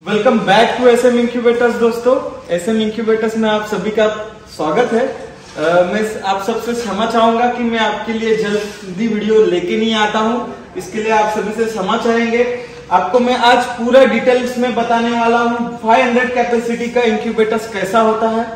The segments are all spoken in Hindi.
Welcome back to SM incubators. दोस्तों, एसएम इंक्यूबेटर्स में आप सभी का स्वागत है। मैं आप सबसे क्षमा चाहूंगा कि मैं आपके लिए जल्दी वीडियो लेके नहीं आता हूं, इसके लिए आप सभी से क्षमा चाहेंगे। आपको मैं आज पूरा डिटेल्स में बताने वाला हूं 500 कैपेसिटी का इंक्यूबेटर्स कैसा होता है,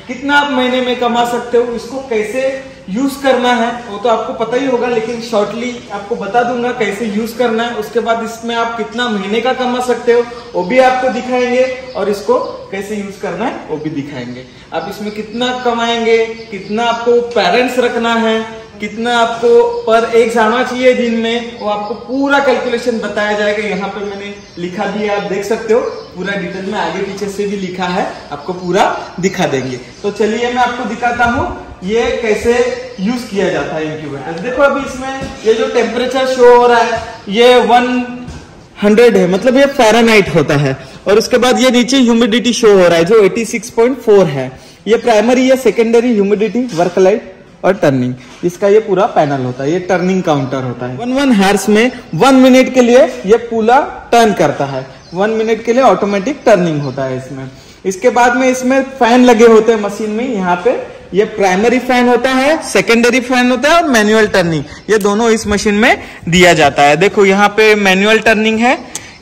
कितना आप महीने में कमा सकते हो, इसको कैसे यूज करना है वो तो आपको पता ही होगा, लेकिन शॉर्टली आपको बता दूंगा कैसे यूज करना है। उसके बाद इसमें आप कितना महीने का कमा सकते हो वो भी आपको दिखाएंगे, और इसको कैसे यूज करना है वो भी दिखाएंगे। आप इसमें कितना कमाएंगे, कितना आपको पेरेंट्स रखना है, कितना आपको पर एक जाना चाहिए दिन में, वो आपको पूरा कैलकुलेशन बताया जाएगा। यहाँ पे मैंने लिखा भी है, आप देख सकते हो पूरा डिटेल में, आगे पीछे से भी लिखा है, आपको पूरा दिखा देंगे। तो चलिए मैं आपको दिखाता हूँ ये कैसे यूज किया जाता है इंक्यूबेटर। देखो अभी इसमें ये जो टेम्परेचर शो हो रहा है ये 100 है, मतलब ये फ़ारेनहाइट होता है। और उसके बाद ये नीचे ह्यूमिडिटी शो हो रहा है जो 86.4 है। ये प्राइमरी या सेकेंडरी ह्यूमिडिटी, वर्क लाइट और टर्निंग, इसका ये पूरा पैनल होता है। ये टर्निंग काउंटर होता है। 1 हार्स में 1 मिनट के लिए ये पूरा टर्न करता है। 1 मिनट के लिए ऑटोमेटिक टर्निंग होता है इसमें। इसके बाद में इसमें फैन लगे होते हैं मशीन में। यहाँ पे ये प्राइमरी फैन होता है, सेकेंडरी फैन होता है और मैनुअल टर्निंग, ये दोनों इस मशीन में दिया जाता है। देखो यहाँ पे मैनुअल टर्निंग है,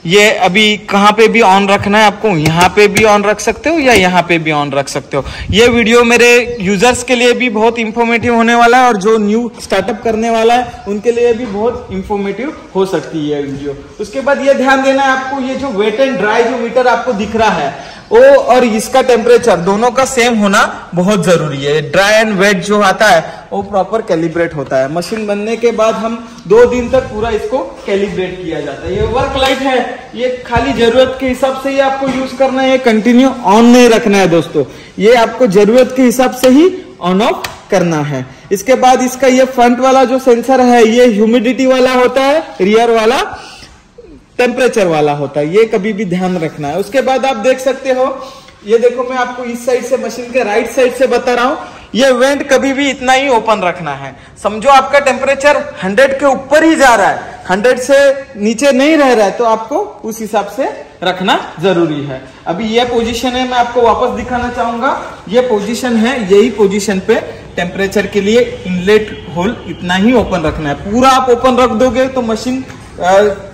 ये अभी कहाँ पे भी ऑन रखना है आपको, यहाँ पे भी ऑन रख सकते हो या यहाँ पे भी ऑन रख सकते हो। ये वीडियो मेरे यूजर्स के लिए भी बहुत इंफॉर्मेटिव होने वाला है, और जो न्यू स्टार्टअप करने वाला है उनके लिए भी बहुत इंफॉर्मेटिव हो सकती है वीडियो। उसके बाद ये ध्यान देना है आपको, ये जो वेट एंड ड्राई जो मीटर आपको दिख रहा है वो और इसका टेम्परेचर दोनों का सेम होना बहुत जरूरी है। ड्राई एंड वेट जो आता है वो प्रॉपर कैलिब्रेट होता है। मशीन बनने के बाद हम 2 दिन तक पूरा इसको कैलिब्रेट किया जाता है। ये वर्क लाइट है, ये खाली जरूरत के हिसाब से ही आपको यूज करना है, ये कंटिन्यू ऑन नहीं रखना है दोस्तों, ये आपको जरूरत के हिसाब से ही ऑन ऑफ करना है। इसके बाद इसका ये फ्रंट वाला जो सेंसर है ये ह्यूमिडिटी वाला होता है, रियर वाला टेम्परेचर वाला होता है, ये कभी भी ध्यान रखना है। उसके बाद आप देख सकते हो, ये देखो मैं आपको इस साइड से मशीन के राइट साइड से बता रहा हूं, ये वेंट कभी भी इतना ही ओपन रखना है। समझो आपका टेम्परेचर 100 के ऊपर ही जा रहा है, 100 से नीचे नहीं रह रहा है, तो आपको उस हिसाब से रखना जरूरी है। अभी ये पोजीशन है, मैं आपको वापस दिखाना चाहूंगा। ये पोजीशन है, यही पोजीशन पे टेम्परेचर के लिए इनलेट होल इतना ही ओपन रखना है। पूरा आप ओपन रख दोगे तो मशीन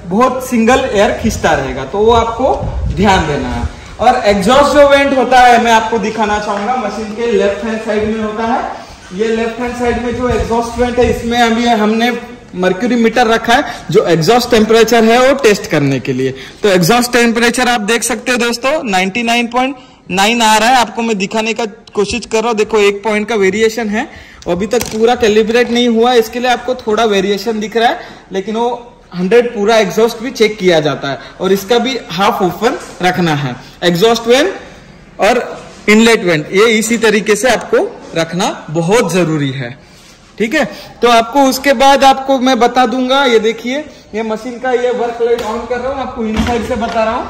बहुत सिंगल एयर खींचता रहेगा, तो वो आपको ध्यान देना है। और एग्जॉस्ट जो वेंट होता है मैं आपको दिखाना चाहूंगा, मशीन के लेफ्ट हैंड साइड में होता है। ये लेफ्ट हैंड साइड में जो एग्जॉस्ट वेंट है, इसमें अभी हमने मर्क्यूरी मीटर रखा है जो एग्जॉस्ट टेम्परेचर है वो टेस्ट करने के लिए। तो एग्जॉस्ट टेम्परेचर आप देख सकते हो दोस्तों, 99.9 आ रहा है। आपको मैं दिखाने का कोशिश कर रहा हूँ। देखो 1 पॉइंट का वेरिएशन है, अभी तक पूरा कैलिब्रेट नहीं हुआ, इसके लिए आपको थोड़ा वेरिएशन दिख रहा है, लेकिन वो 100 पूरा एग्जॉस्ट भी चेक किया जाता है। और इसका भी हाफ ओपन रखना है। एग्जॉस्ट वेंट और इनलेट वेंट ये इसी तरीके से आपको रखना बहुत जरूरी है, ठीक है। तो आपको उसके बाद आपको मैं बता दूंगा, ये देखिए ये मशीन का ये वर्क लाइट ऑन कर रहा हूँ, आपको इनसाइड से बता रहा हूँ।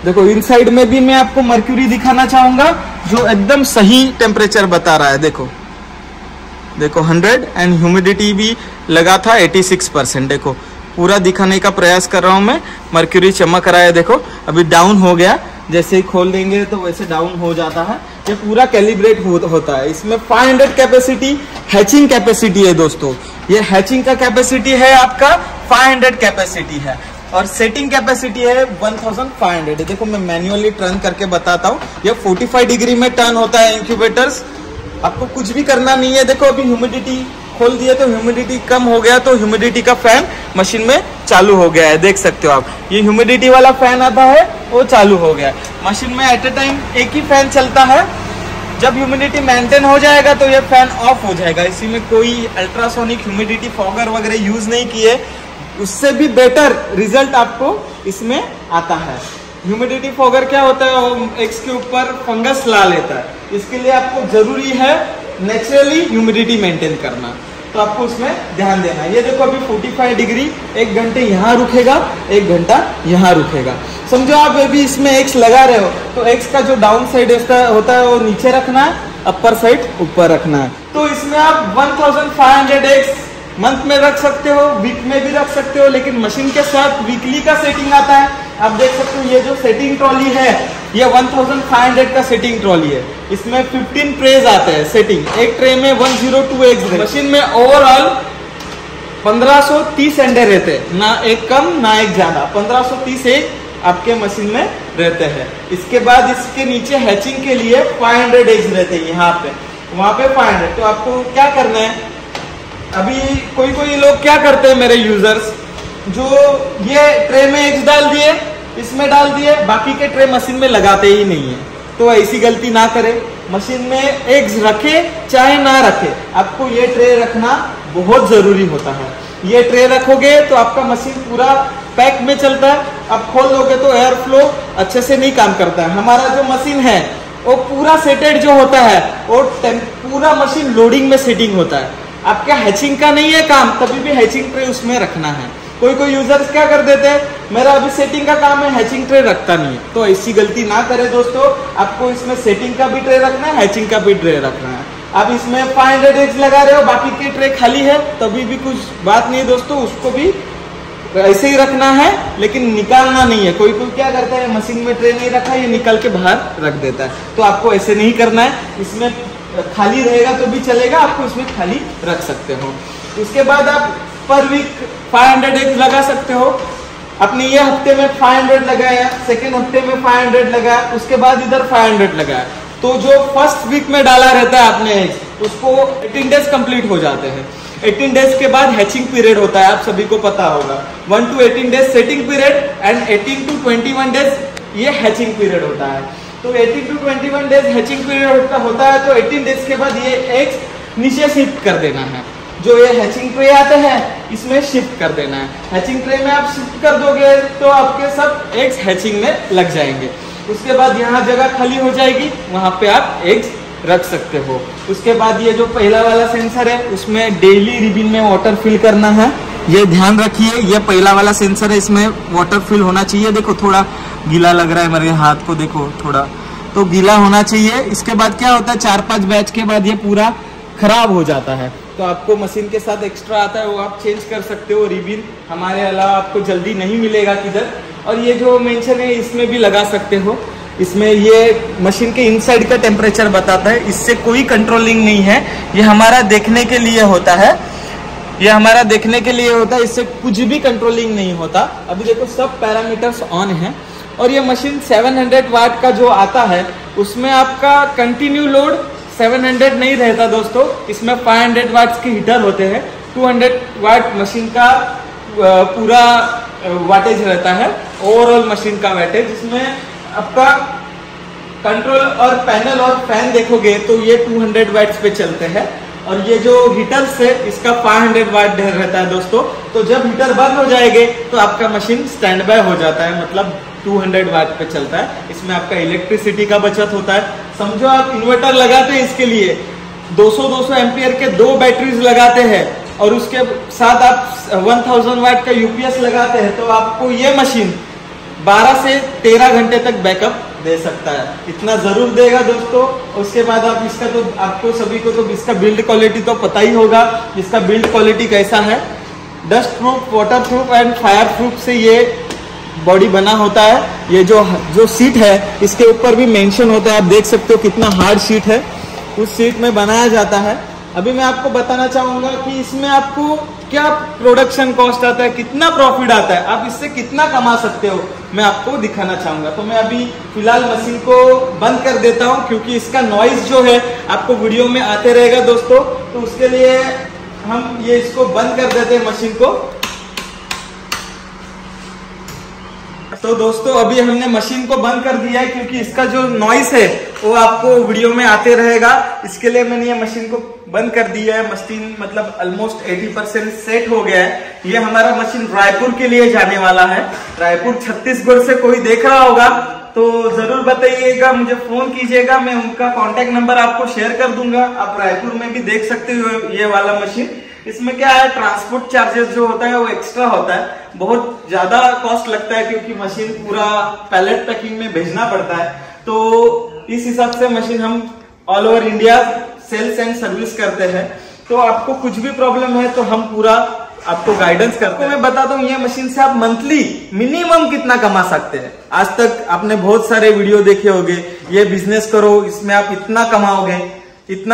देखो इनसाइड में भी मैं आपको मर्क्यूरी दिखाना चाहूंगा जो एकदम सही टेम्परेचर बता रहा है। देखो 100 एंड ह्यूमिडिटी भी लगा था 86%। देखो पूरा दिखाने का प्रयास कर रहा हूं मैं। मर्क्यूरी चमक रहा है, देखो अभी डाउन हो गया, जैसे ही खोल देंगे तो वैसे डाउन हो जाता है। ये पूरा कैलिब्रेट होता है। इसमें 500 कैपेसिटी हैचिंग कैपेसिटी है दोस्तों। ये हैचिंग का कैपेसिटी है आपका 500 कैपेसिटी है, और सेटिंग कैपेसिटी है 1500। देखो मैं मैन्युअली टर्न करके बताता हूँ। ये 45 डिग्री में टर्न होता है इंक्यूबेटर्स, आपको कुछ भी करना नहीं है। देखो अभी ह्यूमिडिटी खोल दिए तो ह्यूमिडिटी कम हो गया, तो ह्यूमिडिटी का फैन मशीन में चालू हो गया है, देख सकते हो आप। ये ह्यूमिडिटी वाला फैन आता है वो चालू हो गया है। मशीन में एट ए टाइम एक ही फैन चलता है। जब ह्यूमिडिटी मेंटेन हो जाएगा तो ये फैन ऑफ हो जाएगा। इसी में कोई अल्ट्रासोनिक ह्यूमिडिटी फॉगर वगैरह यूज नहीं किए, उससे भी बेटर रिजल्ट आपको इसमें आता है। ह्यूमिडिटी फॉगर क्या होता है, वो एक्स के ऊपर फंगस ला लेता है, इसके लिए आपको जरूरी है नेचुरली ह्यूमिडिटी मेंटेन करना, तो आपको उसमें ध्यान देना है। ये देखो अभी 45 डिग्री 1 घंटे यहाँ रुकेगा, 1 घंटा यहाँ रुकेगा। समझो आप अभी इसमें एक्स लगा रहे हो तो एक्स का जो डाउन साइड होता है वो नीचे रखना है, अपर साइड ऊपर रखना है। तो इसमें आप 1500 एक्स मंथ में रख सकते हो, वीक में भी रख सकते हो, लेकिन मशीन के साथ वीकली का सेटिंग आता है। आप देख सकते हो ये जो सेटिंग ट्रॉली है ये 1500 का सेटिंग ट्रॉली है। इसमें 15 ट्रेज आते हैं सेटिंग, एक ट्रे में 102 एग्स। मशीन में ओवरऑल 1530 अंडे रहते हैं, ना एक कम ना एक ज्यादा, 1530 एग आपके मशीन में रहते हैं। इसके बाद इसके नीचे हैचिंग के लिए 500 एग्स रहते हैं, यहाँ पे वहां पे 500। तो आपको क्या करना है, अभी कोई लोग क्या करते हैं मेरे यूजर्स, जो ये ट्रे में एग्स डाल दिए, इसमें डाल दिए, बाकी के ट्रे मशीन में लगाते ही नहीं है। तो ऐसी गलती ना करें, मशीन में एग्स रखे चाहे ना रखे, आपको ये ट्रे रखना बहुत जरूरी होता है। ये ट्रे रखोगे तो आपका मशीन पूरा पैक में चलता है, आप खोल दोगे तो एयर फ्लो अच्छे से नहीं काम करता है। हमारा जो मशीन है वो पूरा सेटेड जो होता है वो पूरा मशीन लोडिंग में सेटिंग होता है। आपका हैचिंग का नहीं है काम, तभी भी हैचिंग ट्रे उसमें रखना है। कोई यूजर्स क्या कर देते हैं, मेरा अभी सेटिंग का काम है, हैचिंग ट्रे रखता नहीं है। तो ऐसी गलती ना करें दोस्तों, आपको इसमें सेटिंग का भी ट्रे रखना है, हैचिंग का भी ट्रे रखना है। आप इसमें 500 एग्स लगा रहे हो, बाकी के ट्रे खाली है, तभी भी कुछ बात नहीं है दोस्तों, उसको भी ऐसे ही रखना है, लेकिन निकालना नहीं है। कोई क्या करता है, मशीन में ट्रे नहीं रखा, ये निकाल के बाहर रख देता है। तो आपको ऐसे नहीं करना है, इसमें खाली रहेगा तो भी चलेगा, आपको इसमें खाली रख सकते हो। उसके बाद आप पर वीक 500 एग्स लगा सकते हो। अपने ये हफ्ते में 500 लगाया, सेकेंड हफ्ते में 500 लगाया, उसके बाद इधर 500 लगाया। तो जो फर्स्ट वीक में डाला रहता है आपने एग्स, उसको 18 डेज कंप्लीट हो जाते हैं। 18 डेज के बाद हैचिंग पीरियड होता है, आप सभी को पता होगा। 1 to 18 days setting period and 18 to 21 days ये हैचिंग पीरियड होता है। तो 18 to 21 डेज हैचिंग पीरियड होता है, तो 18 डेज के बाद ये एग्स नीचे शिफ्ट कर देना है। जो ये हैचिंग ट्रे आते हैं इसमें शिफ्ट कर देना है। हैचिंग ट्रे में आप शिफ्ट कर दोगे तो आपके सब एग्स हैचिंग में लग जाएंगे। उसके बाद यहाँ जगह खाली हो जाएगी, वहां पे आप एग्स रख सकते हो। उसके बाद ये जो पहला वाला सेंसर है उसमें डेली रिबिन में वाटर फिल करना है, ये ध्यान रखिए। ये पहला वाला सेंसर है, इसमें वाटर फिल होना चाहिए। देखो थोड़ा गीला लग रहा है मेरे हाथ को, देखो थोड़ा तो गीला होना चाहिए। इसके बाद क्या होता है, 4-5 बैच के बाद ये पूरा खराब हो जाता है, तो आपको मशीन के साथ एक्स्ट्रा आता है, वो आप चेंज कर सकते हो। रिबिन हमारे अलावा आपको जल्दी नहीं मिलेगा किधर। और ये जो मेंशन है इसमें भी लगा सकते हो। इसमें ये मशीन के इनसाइड का टेम्परेचर बताता है, इससे कोई कंट्रोलिंग नहीं है, ये हमारा देखने के लिए होता है। ये हमारा देखने के लिए होता है, इससे कुछ भी कंट्रोलिंग नहीं होता। अभी देखो सब पैरामीटर्स ऑन है। और ये मशीन 700 वाट का जो आता है उसमें आपका कंटिन्यू लोड 700 नहीं रहता दोस्तों, इसमें 500 वाट्स के हीटर होते हैं। 200 वाट मशीन का पूरा वाटेज रहता है, ओवरऑल मशीन का वाटेज। इसमें आपका कंट्रोल और पैनल और फैन देखोगे तो ये 200 वाट्स पे चलते हैं। और ये जो हीटर्स है इसका 500 वाट रहता है दोस्तों। तो जब हीटर बंद हो जाएंगे तो आपका मशीन स्टैंड बाय हो जाता है, मतलब 200 वाट पे चलता है। इसमें आपका इलेक्ट्रिसिटी का बचत होता है। समझो आप इन्वर्टर लगाते हैं, इसके लिए 200 एम्पियर के 2 बैटरीज लगाते हैं और उसके साथ आप 1000 वाट का यूपीएस लगाते हैं, तो आपको ये मशीन 12 से 13 घंटे तक बैकअप दे सकता है। इतना जरूर देगा दोस्तों। उसके बाद आप इसका तो आपको सभी को तो इसका बिल्ड क्वालिटी तो पता ही होगा, इसका बिल्ड क्वालिटी कैसा है। Dust proof, water proof and fire proof से ये बॉडी बना होता है। ये जो सीट है इसके ऊपर भी मेंशन होता है, आप देख सकते हो कितना हार्ड सीट है, उस सीट में बनाया जाता है। अभी मैं आपको बताना चाहूंगा कि इसमें आपको क्या प्रोडक्शन कॉस्ट आता है, कितना प्रॉफिट आता है, आप इससे कितना कमा सकते हो, मैं आपको दिखाना चाहूंगा। तो मैं अभी फिलहाल मशीन को बंद कर देता हूं, क्योंकि इसका नॉइज जो है आपको वीडियो में आते रहेगा दोस्तों। तो उसके लिए हम ये इसको बंद कर देते हैं मशीन को। तो दोस्तों अभी हमने मशीन को बंद कर दिया है, क्योंकि इसका जो नॉइस है वो आपको वीडियो में आते रहेगा। इसके लिए मैंने ये मशीन को बंद कर दिया है। मशीन मतलब ऑलमोस्ट 80% सेट हो गया है। ये हमारा मशीन रायपुर के लिए जाने वाला है। रायपुर छत्तीसगढ़ से कोई देख रहा होगा तो जरूर बताइएगा, मुझे फोन कीजिएगा, मैं उनका कॉन्टेक्ट नंबर आपको शेयर कर दूंगा। आप रायपुर में भी देख सकते हो ये वाला मशीन। इसमें क्या है, ट्रांसपोर्ट चार्जेस जो होता है वो एक्स्ट्रा होता है, बहुत ज्यादा कॉस्ट लगता है, क्योंकि मशीन पूरा पैलेट पैकिंग में भेजना पड़ता है। तो इस हिसाब से मशीन हम all over India sales and service करते हैं। तो आपको कुछ भी प्रॉब्लम है तो हम पूरा आपको गाइडेंस करते हैं। मैं बताता हूँ ये मशीन से आप मंथली मिनिमम कितना कमा सकते हैं। आज तक आपने बहुत सारे वीडियो देखे होंगे, ये बिजनेस करो इसमें आप इतना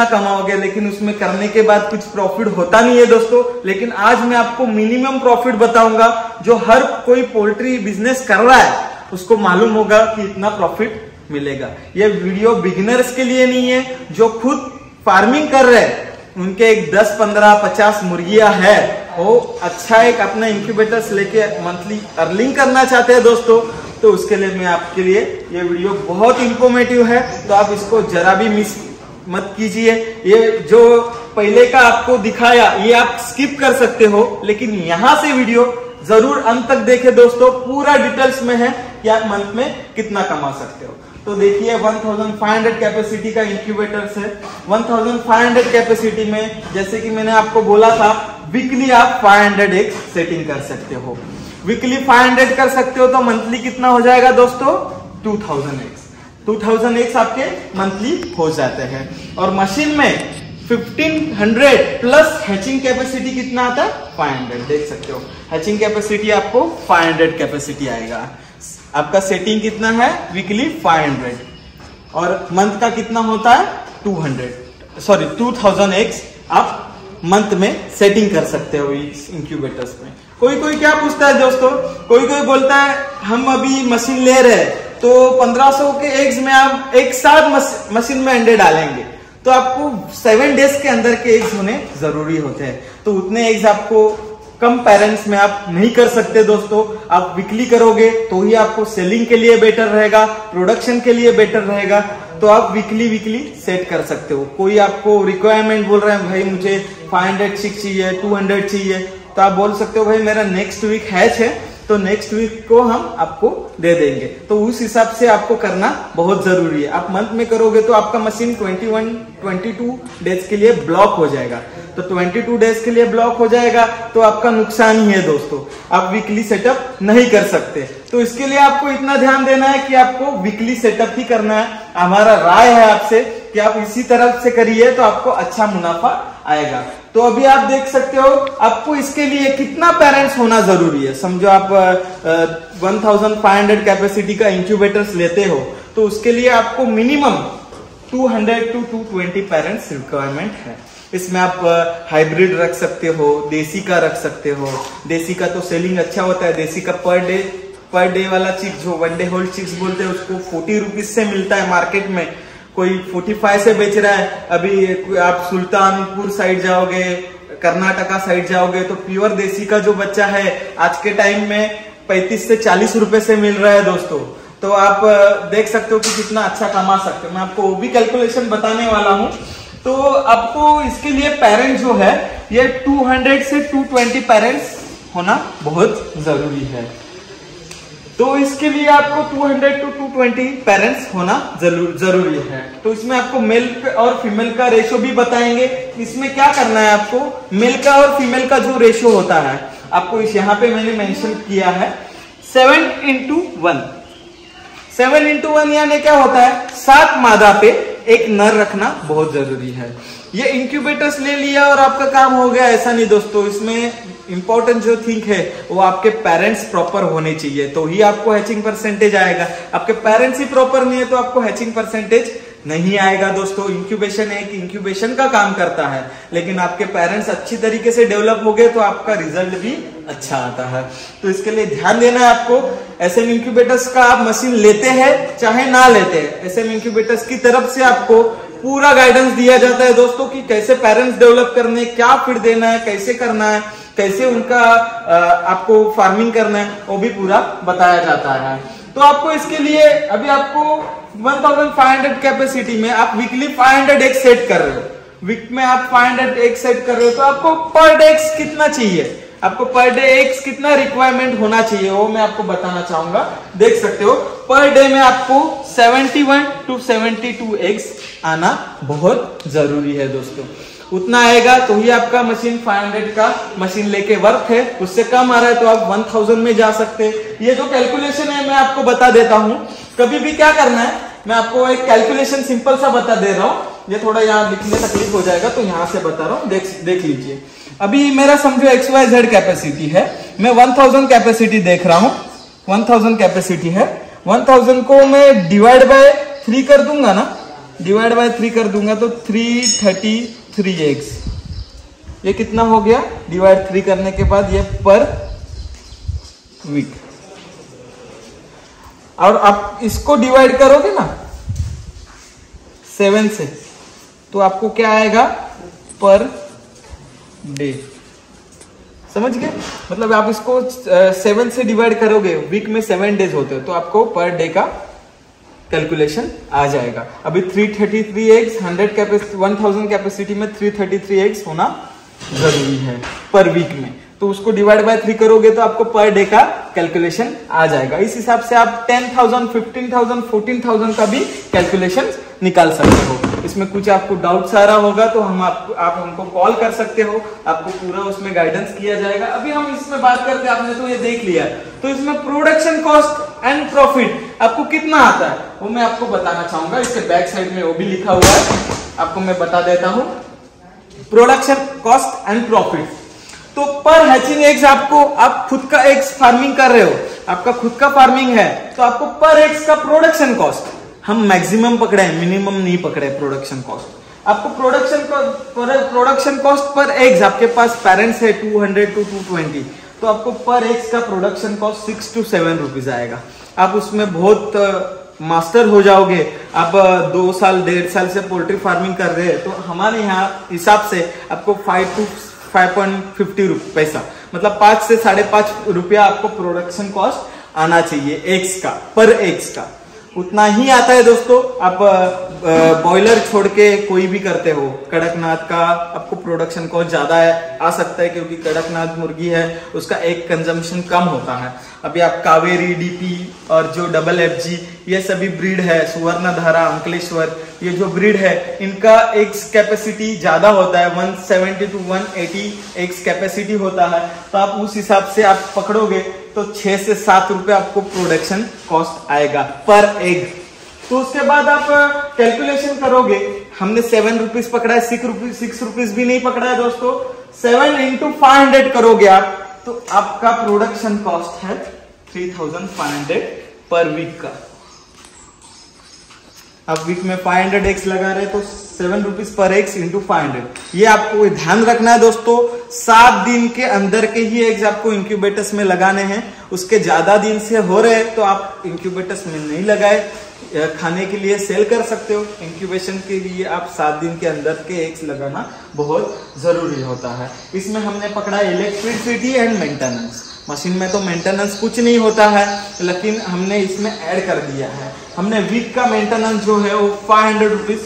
कमाओगे, लेकिन उसमें करने के बाद कुछ प्रॉफिट होता नहीं है दोस्तों। लेकिन आज मैं आपको मिनिमम प्रॉफिट बताऊंगा, जो हर कोई पोल्ट्री बिजनेस कर रहा है उसको मालूम होगा कि इतना प्रॉफिट मिलेगा। ये वीडियो बिगिनर्स के लिए नहीं है, जो खुद फार्मिंग कर रहे हैं, उनके एक 10, 15, 50 मुर्गियां है, वो अच्छा एक अपना इंक्यूबेटर्स लेके मंथली अर्निंग करना चाहते हैं दोस्तों, तो उसके लिए मैं आपके लिए ये वीडियो बहुत इंफॉर्मेटिव है। तो आप इसको जरा भी मिस मत कीजिए। ये जो पहले का आपको दिखाया ये आप स्किप कर सकते हो, लेकिन यहां से वीडियो जरूर अंत तक देखें दोस्तों, पूरा डिटेल्स में है कि आप मंथ में कितना कमा सकते हो। तो देखिए 1500 कैपेसिटी का इंक्यूबेटर्स है। 1500 कैपेसिटी में जैसे कि मैंने आपको बोला था, वीकली आप 500 एग्स सेटिंग कर सकते हो। वीकली 500 कर सकते हो तो मंथली कितना हो जाएगा दोस्तों? 2000 एग्स। 2000 एग्स आपके मंथली हो जाते हैं। और मशीन में 1500 प्लस हैचिंग कैपेसिटी कितना आता है? 500। देख सकते हो हैचिंग कैपेसिटी आपको 500 कैपेसिटी आएगा। आपका सेटिंग कितना है? वीकली 500। और मंथ का कितना होता है? 2000 एग्स आप मंथ में सेटिंग कर सकते हो इस इंक्यूबेटर्स में। कोई क्या पूछता है दोस्तों, कोई बोलता है हम अभी मशीन ले रहे हैं तो 1500 के एग्स में आप एक साथ मशीन में अंडे डालेंगे, तो आपको 7 डेज के अंदर के एग्स होने जरूरी होते हैं। तो उतने एग्स आपको कम पेरेंट्स में आप नहीं कर सकते दोस्तों। आप वीकली करोगे तो ही आपको सेलिंग के लिए बेटर रहेगा, प्रोडक्शन के लिए बेटर रहेगा। तो आप वीकली सेट कर सकते हो। कोई आपको रिक्वायरमेंट बोल रहे हैं भाई मुझे 500 चिक चाहिए, 200 चाहिए, तो आप बोल सकते हो भाई मेरा नेक्स्ट वीक हैच है, तो नेक्स्ट वीक को हम आपको दे देंगे। तो उस हिसाब से आपको करना बहुत जरूरी है। आप मंथ में करोगे तो आपका मशीन 22 डेज के लिए ब्लॉक हो जाएगा। तो 22 डेज के लिए ब्लॉक हो जाएगा तो आपका नुकसान ही है दोस्तों। आप वीकली सेटअप नहीं कर सकते। तो इसके लिए आपको इतना ध्यान देना है कि आपको वीकली सेटअप ही करना है। हमारा राय है आपसे कि आप इसी तरह से करिए तो आपको अच्छा मुनाफा आएगा। तो अभी आप देख सकते हो आपको इसके लिए कितना पेरेंट्स होना जरूरी है। समझो आप 1500 कैपेसिटी का इंक्यूबेटर्स लेते हो तो उसके लिए आपको मिनिमम 200 to 220 पेरेंट्स रिक्वायरमेंट है। इसमें आप हाइब्रिड रख सकते हो, देसी का रख सकते हो। देसी का तो सेलिंग अच्छा होता है। देसी का पर डे वाला चिक जो 1 डे होल्ड चिक्स बोलते हैं उसको 40 रुपीज से मिलता है मार्केट में, कोई 45 से बेच रहा है। अभी आप सुल्तानपुर साइड जाओगे, कर्नाटका साइड जाओगे तो प्योर देसी का जो बच्चा है आज के टाइम में 35 से 40 रुपए से मिल रहा है दोस्तों। तो आप देख सकते हो कि कितना अच्छा कमा सकते हो। मैं आपको वो भी कैलकुलेशन बताने वाला हूँ। तो आपको इसके लिए पेरेंट्स जो है ये 200 से 220 पेरेंट्स होना बहुत जरूरी है। तो इसके लिए आपको 200 to 220 पेरेंट्स होना जरूरी है। तो इसमें आपको मेल और फीमेल का रेशो भी बताएंगे। इसमें क्या करना है आपको, मेल का और फीमेल का जो रेशो होता है आपको इस यहाँ पे मैंने मेंशन किया है 7:1। 7:1 यानी क्या होता है, 7 मादा पे एक नर रखना बहुत जरूरी है। ये इंक्यूबेटर्स ले लिया और आपका काम हो गया, ऐसा नहीं दोस्तों। इसमें इंपॉर्टेंट जो थिंग है वो आपके पेरेंट्स प्रॉपर होने चाहिए तो ही आपको हैचिंग परसेंटेज आएगा। आपके पेरेंट्स ही प्रॉपर नहीं है तो आपको हैचिंग परसेंटेज नहीं आएगा दोस्तों। इंक्यूबेशन एक इंक्यूबेशन का काम करता है, लेकिन आपके पेरेंट्स अच्छी तरीके से डेवलप हो गए तो आपका रिजल्ट भी अच्छा आता है। तो इसके लिए ध्यान देना है आपको। एसएम इंक्यूबेटर्स का आप मशीन लेते हैं चाहे ना लेते हैं, एसएम इंक्यूबेटर्स की तरफ से आपको पूरा गाइडेंस दिया जाता है दोस्तों कि कैसे पेरेंट्स डेवलप करने, क्या फीड देना है, कैसे करना है, कैसे उनका आपको फार्मिंग करना है, वो भी पूरा बताया जाता है। तो आपको इसके लिए अभी आपको 1500 कैपेसिटी में आप वीकली 500 एग सेट कर रहे हो। वीक में आप 500 एग सेट कर रहे हो तो आपको पर डे एग्स कितना चाहिए, आपको पर डे एग्स कितना रिक्वायरमेंट होना चाहिए वो मैं आपको बताना चाहूंगा। देख सकते हो पर डे में आपको 71 to 72 एग्स आना बहुत जरूरी है दोस्तों। उतना आएगा तो ही आपका मशीन 500 का मशीन लेके वर्थ है। उससे कम आ रहा है तो आप 1000 में जा सकते हैं। ये जो कैलकुलेशन है मैं आपको बता देता हूं। कभी भी क्या करना है, मैं आपको एक कैलकुलेशन सिंपल सा बता दे रहा हूँ, ये थोड़ा यहाँ लिखने तकलीफ हो जाएगा तो यहाँ से बता रहा हूँ, देख लीजिए। अभी मेरा समझो XYZ कैपेसिटी है, मैं 1000 कैपेसिटी देख रहा हूँ, 1000 कैपेसिटी है। 1000 को मैं डिवाइड बाय 3 कर दूंगा ना, डिवाइड बाय 3 कर दूंगा तो 333x, ये कितना हो गया डिवाइड 3 करने के बाद, ये पर वीक। और आप इसको डिवाइड करोगे ना 7 से तो आपको क्या आएगा पर डे, समझ गए? मतलब आप इसको 7 से डिवाइड करोगे, वीक में 7 डेज होते हैं, तो आपको पर डे का कैलकुलेशन आ जाएगा। अभी 333x 1000 कैपेसिटी में 333x होना जरूरी है पर वीक में, तो उसको डिवाइड बाय 3 करोगे तो आपको पर डे का कैलकुलेशन आ जाएगा। इस हिसाब से आप 10,000, 15,000, 14,000 का भी कैलकुलेशन निकाल सकते हो। इसमें कुछ आपको डाउट्स आ रहा होगा तो आप हमको कॉल कर सकते हो, आपको पूरा उसमें गाइडेंस किया जाएगा। अभी हम इसमें बात करते हैं, आपने तो ये देख लिया, तो इसमें प्रोडक्शन कॉस्ट एंड प्रॉफिट आपको कितना आता है वो मैं आपको बताना चाहूंगा। इसके बैक साइड में वो भी लिखा हुआ है, आपको मैं बता देता हूँ। प्रोडक्शन कॉस्ट एंड प्रॉफिट, तो पर हैचिंग एग्स आपको, आप खुद का एग्स फार्मिंग कर रहे हो, आपका खुद का फार्मिंग है, तो आपको पर एग्स का प्रोडक्शन कॉस्ट हम मैक्सिमम पकड़े, मिनिमम नहीं पकड़े प्रोडक्शन कॉस्ट। आपको प्रोडक्शन कॉस्ट पर एग्स, आपके पास पेरेंट्स है 200 to 220, तो आपको पर एग्स का प्रोडक्शन कॉस्ट 6 to 7 रुपीज आएगा। आप उसमें बहुत मास्टर हो जाओगे, आप 2 साल 1.5 साल से पोल्ट्री फार्मिंग कर रहे हैं, तो हमारे यहाँ हिसाब से आपको 5 to 5.50 पैसा, मतलब 5 से 5.5 रुपया आपको प्रोडक्शन कॉस्ट आना चाहिए एग्स का, पर एग्स का उतना ही आता है दोस्तों। आप बॉयलर छोड़ के कोई भी करते हो, कड़कनाथ का आपको प्रोडक्शन कॉस्ट ज्यादा आ सकता है, क्योंकि कड़कनाथ मुर्गी है उसका एग कंजम्पशन कम होता है। अभी आप कावेरी, डीपी और जो FG ये सभी ब्रीड है, सुवर्णधारा, अंकलेश्वर, ये जो ब्रीड है इनका एग्स कैपेसिटी ज्यादा होता है, 170 to 180 एग्स कैपेसिटी होता है। तो आप उस हिसाब से आप पकड़ोगे तो 6 से 7 रुपए आपको प्रोडक्शन कॉस्ट आएगा पर एग। तो उसके बाद आप कैलकुलेशन करोगे, हमने 7 रुपीज पकड़ा है, 6 रुपीज भी नहीं पकड़ा है दोस्तों, 7 into 500 करोगे आप तो आपका प्रोडक्शन कॉस्ट है 3,500 पर वीक का। आप वीक में 500 एग्स लगा रहे तो 7 रुपीज पर एग्स इंटू 500। ये आपको ध्यान रखना है दोस्तों, 7 दिन के अंदर के ही एग्स आपको इंक्यूबेटर्स में लगाने हैं। उसके ज्यादा दिन से हो रहे तो आप इंक्यूबेटर्स में नहीं लगाए, खाने के लिए सेल कर सकते हो। इंक्यूबेशन के लिए आप 7 दिन के अंदर के एग्स लगाना बहुत जरूरी होता है। इसमें हमने पकड़ा इलेक्ट्रिसिटी एंड मेंटेनेंस। मशीन में तो मेंटेनेंस कुछ नहीं होता है, लेकिन हमने इसमें ऐड कर दिया है। हमने वीक का मेंटेनेंस जो है वो 500 रुपीज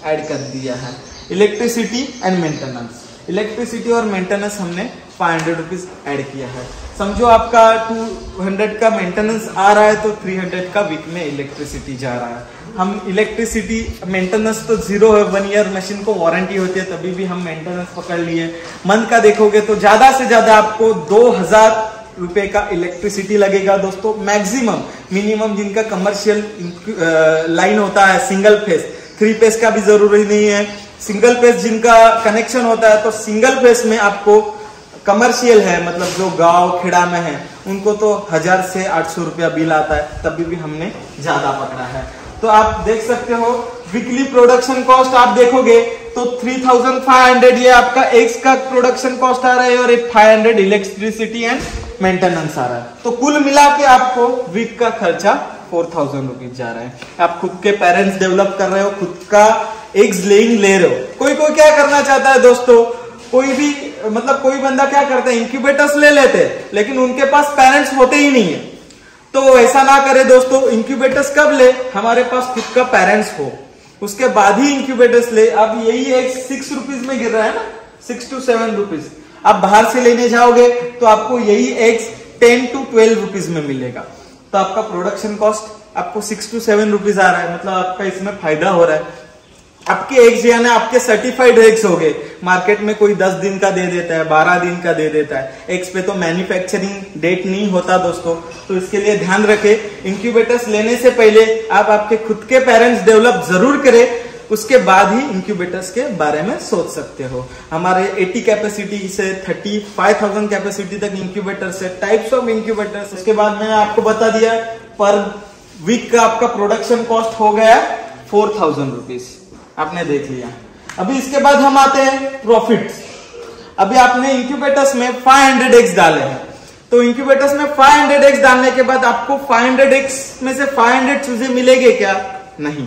ऐड कर दिया है। इलेक्ट्रिसिटी एंड मेंटेनेंस, इलेक्ट्रिसिटी और मेंटेनेंस हमने 500 रुपीज ऐड किया है। समझो आपका 200 का मेंटेनेंस आ रहा है तो 300 का वीक में इलेक्ट्रिसिटी जा रहा है। हम इलेक्ट्रिसिटी मेंटेनेंस तो 0 है, 1 ईयर मशीन को वारंटी होती है, तभी भी हम मेंटेनेंस पकड़ लिए। मंथ का देखोगे तो ज्यादा से ज्यादा आपको 2000 रुपए का इलेक्ट्रिसिटी लगेगा दोस्तों मैक्सिमम। मिनिमम जिनका कमर्शियल लाइन होता है सिंगल फेस, 3 फेस का भी जरूरी नहीं है, सिंगल फेस जिनका कनेक्शन होता है तो सिंगल फेस में आपको कमर्शियल है, मतलब जो गांव खेड़ा में है उनको तो 1000 से 800 रुपया बिल आता है, तभी भी हमने ज्यादा पकड़ा है। तो आप देख सकते हो वीकली प्रोडक्शन कॉस्ट आप देखोगे तो 3500 ये आपका एग्स का प्रोडक्शन कॉस्ट आ रहा है और 500 इलेक्ट्रिसिटी एंड मेंटेनेंस आ रहा है। तो कुल मिला के आपको वीक का खर्चा 4000 रुपीज जा रहा है। आप खुद के पेरेंट्स डेवलप कर रहे हो, खुद का एग्स लेइंग ले रहे हो। कोई कोई क्या करना चाहता है दोस्तों, कोई भी मतलब कोई बंदा क्या करता है इंक्यूबेटर्स ले लेते हैं लेकिन उनके पास पेरेंट्स होते ही नहीं है। तो ऐसा ना करे दोस्तों, इंक्यूबेटर्स कब ले, हमारे पास खुद का पेरेंट्स हो उसके बाद ही इंक्यूबेटर्स ले। अब यही एक 6 रुपीज में गिर रहा है ना, 6 to 7 रुपीज। आप बाहर से लेने जाओगे तो आपको यही एग्स 10 to 12 रुपीज में मिलेगा। तो आपका प्रोडक्शन कॉस्ट आपको 6 to 7 रुपीज आ रहा है, मतलब आपका इसमें फायदा हो रहा है। आपके एग्स यानी आपके सर्टिफाइड एग्स हो गए। मार्केट में कोई 10 दिन का दे देता है, 12 दिन का दे देता है। एग्स पे तो मैन्युफैक्चरिंग डेट नहीं होता दोस्तों, तो इसके लिए ध्यान रखें। इंक्यूबेटर्स लेने से पहले आप आपके खुद के पेरेंट्स डेवलप जरूर करें, उसके बाद ही इंक्यूबेटर्स के बारे में सोच सकते हो। हमारे 80 कैपेसिटी से 35,000 कैपेसिटी तक इंक्यूबेटर्स है, टाइप्स ऑफ इंक्यूबेटर्स। उसके बाद मैंने आपको बता दिया पर वीक का आपका प्रोडक्शन कॉस्ट हो गया 4,000 रुपीज, आपने देख लिया। अभी इसके बाद हम आते हैं प्रॉफिट। अभी आपने इंक्यूबेटर्स में 500 एग्स डाले हैं, तो इंक्यूबेटर्स में 500 एग्स डालने के बाद आपको 500 एग्स में से 500 चूजे मिलेंगे क्या? नहीं,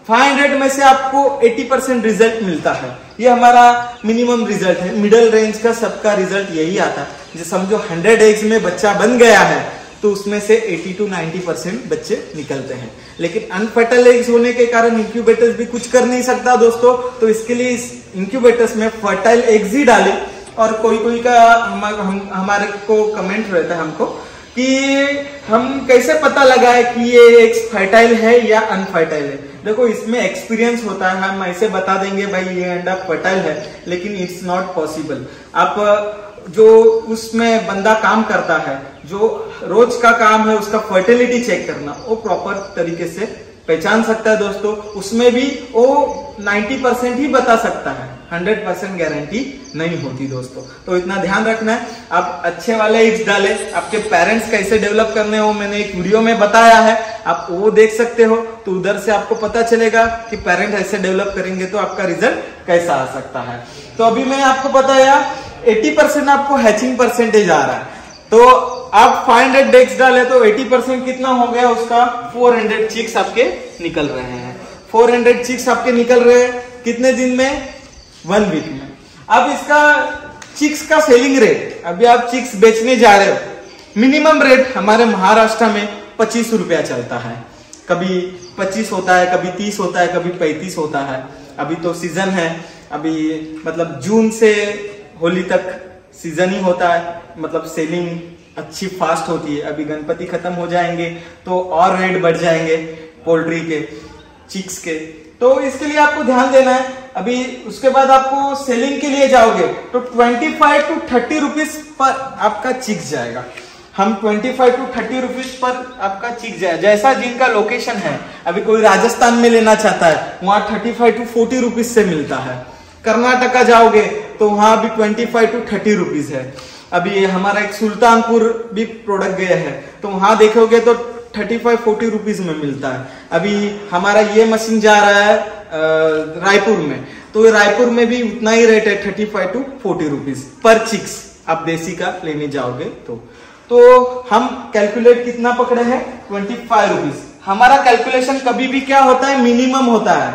500 में से आपको 80% रिजल्ट मिलता है। ये हमारा मिनिमम रिजल्ट है, मिडिल रेंज का सबका रिजल्ट यही आता है। जो समझो 100 एग्स में बच्चा बन गया है तो उसमें से 80 to 90% बच्चे निकलते हैं। लेकिन अनफर्टाइल एग्स होने के कारण इंक्यूबेटर्स भी कुछ कर नहीं सकता दोस्तों, तो इसके लिए इस इंक्यूबेटर्स में फर्टाइल एग्स ही डाले। और कोई का हमारे को कमेंट रहता है हमको कि हम कैसे पता लगाए कि ये एग्स फर्टाइल है या अनफर्टाइल है। देखो इसमें एक्सपीरियंस होता है, हम ऐसे बता देंगे भाई ये अंडा फर्टाइल है, लेकिन इट्स नॉट पॉसिबल। आप जो उसमें बंदा काम करता है, जो रोज का काम है उसका फर्टिलिटी चेक करना, वो प्रॉपर तरीके से पहचान सकता है दोस्तों। उसमें भी वो 90% ही बता सकता है, 100% गारंटी नहीं होती दोस्तों। तो इतना ध्यान रखना है। आप अच्छे वाले एग्स डाले। आपके पेरेंट्स कैसे डेवलप करने हो मैंने एक वीडियो में बताया है, आप वो देख सकते हो, तो उधर से आपको पता चलेगा कि पेरेंट्स ऐसे डेवलप करेंगे तो आपका रिजल्ट कैसा आ सकता है। तो अभी मैं आपको बताया 80% आपको हैचिंग परसेंटेज आ रहा है, तो आप 500 एग्स डाले तो 80% कितना हो गया उसका? 400 चिक्स आपके निकल रहे हैं। 400 चिक्स आपके निकल रहे हैं कितने दिन में? 1 वीक में। अब इसका चिक्स का सेलिंग रेट, अभी आप चिक्स बेचने जा रहे हो, मिनिमम रेट हमारे महाराष्ट्र में 25 रुपया चलता है। कभी 25 होता है, कभी 30 होता है, कभी 35 होता है। अभी तो सीजन है, अभी मतलब जून से होली तक सीजन ही होता है, मतलब सेलिंग अच्छी फास्ट होती है। अभी गणपति खत्म हो जाएंगे तो और रेट बढ़ जाएंगे पोल्ट्री के, चिक्स के, तो इसके लिए आपको ध्यान देना है। अभी उसके बाद आपको सेलिंग के लिए जाओगे तो 25 to 30 रुपीज पर आपका चिक्स जाएगा। हम 25 to 30 रुपीज पर आपका चिक्स जाएगा, जैसा जिनका लोकेशन है। अभी कोई राजस्थान में लेना चाहता है, वहां 35 to 40 रुपीज से मिलता है। कर्नाटका जाओगे तो वहां भी 25 to 30 रुपीज है। अभी हमारा एक सुल्तानपुर भी प्रोडक्ट गया है, तो वहां देखोगे तो 35-40 रुपीज में मिलता है। अभी हमारा ये मशीन जा रहा है रायपुर में, तो रायपुर में भी उतना ही रेट है, 35 to 40 रुपीज पर चिक्स। आप देसी का लेने जाओगे तो हम कैलकुलेट कितना पकड़े हैं? 25 रुपीज। हमारा कैलकुलेशन कभी भी क्या होता है? मिनिमम होता है,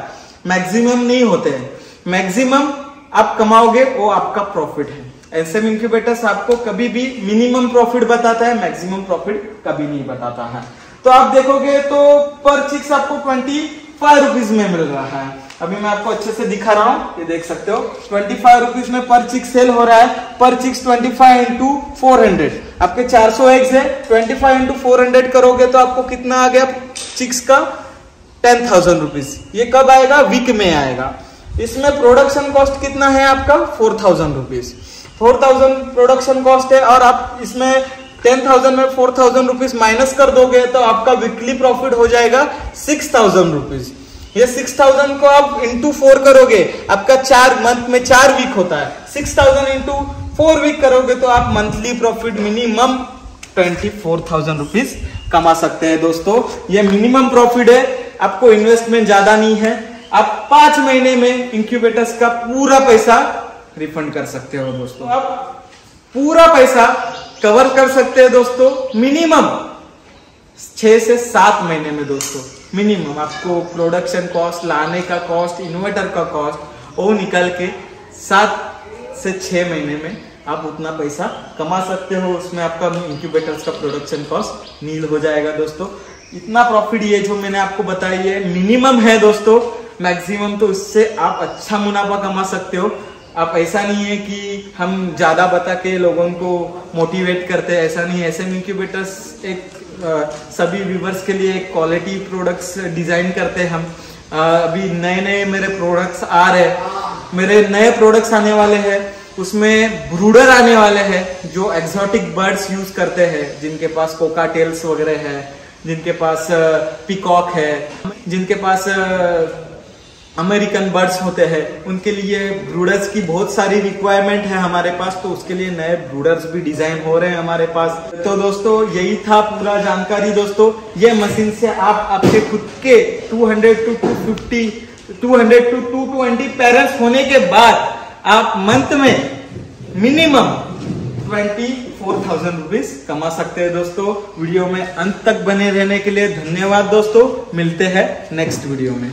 मैक्सिमम नहीं होते हैं। मैक्सिमम आप कमाओगे वो आपका प्रॉफिट है। एसएम इंक्यूबेटर्स आपको कभी भी मिनिमम प्रॉफिट बताता है, मैक्सिमम प्रॉफिट कभी नहीं बताता है। तो आप देखोगे तो पर चिक्स आपको 25 रुपीज में मिल रहा है। अभी मैं आपको अच्छे से दिखा रहा हूँ, ये देख सकते हो 25 रुपीज में पर चिक्स सेल हो रहा है। पर चिक्स 25 into 400, आपके 400 एग्स है, 25 into 400 करोगे तो आपको कितना आ गया चिक्स का? 10,000 रुपीज। ये कब आएगा? वीक में आएगा। इसमें प्रोडक्शन कॉस्ट कितना है आपका? 4,000 रुपीज। 4,000 प्रोडक्शन कॉस्ट है, और आप इसमें 10,000 में 4,000 रुपीज माइनस कर दोगे तो आपका वीकली प्रॉफिट हो जाएगा 6,000 रुपीज। ये 6,000 को आप इंटू 4 करोगे, आपका 4 मंथ में 4 वीक होता है, 6,000 इंटू 4 वीक करोगे तो आप मंथली प्रॉफिट मिनिमम 24,000 रुपीज कमा सकते हैं दोस्तों। ये मिनिमम प्रॉफिट है, आपको इन्वेस्टमेंट ज्यादा नहीं है। आप 5 महीने में इंक्यूबेटर्स का पूरा पैसा रिफंड कर सकते हो दोस्तों। आप पूरा पैसा कवर कर सकते हैं दोस्तों मिनिमम 6 से 7 महीने में दोस्तों। मिनिमम आपको प्रोडक्शन कॉस्ट, लाने का कॉस्ट, इन्वर्टर का कॉस्ट वो निकल के 7 से 6 महीने में आप उतना पैसा कमा सकते हो। उसमें आपका इंक्यूबेटर्स का प्रोडक्शन कॉस्ट नील हो जाएगा दोस्तों। इतना प्रॉफिट ये जो मैंने आपको बताई है मिनिमम है दोस्तों। मैक्सिमम तो इससे आप अच्छा मुनाफा कमा सकते हो। आप ऐसा नहीं है कि हम ज्यादा बता के लोगों को मोटिवेट करते हैं, ऐसा नहीं। ऐसे इंक्यूबेटर्स एक सभी व्यूवर्स के लिए एक क्वालिटी प्रोडक्ट्स डिजाइन करते हैं हम, अभी नए नए मेरे प्रोडक्ट्स आ रहे हैं, मेरे नए प्रोडक्ट्स आने वाले हैं। उसमें ब्रूडर आने वाले हैं जो एक्सोटिक बर्ड्स यूज करते हैं, जिनके पास कोकाटेल्स वगैरह है, जिनके पास पीकॉक है, जिनके पास अमेरिकन बर्ड्स होते हैं, उनके लिए ब्रूडर्स की बहुत सारी रिक्वायरमेंट है हमारे पास। तो उसके लिए नए ब्रूडर्स भी डिजाइन हो रहे हैं हमारे पास। तो दोस्तों यही था पूरा जानकारी। दोस्तों ये मशीन से आप आपके खुद के 200 to 250 200 to 220 पेरेंट्स होने के बाद आप मंथ में मिनिमम 24,000 रुपीज कमा सकते हैं। दोस्तों वीडियो में अंत तक बने रहने के लिए धन्यवाद। दोस्तों मिलते हैं नेक्स्ट वीडियो में।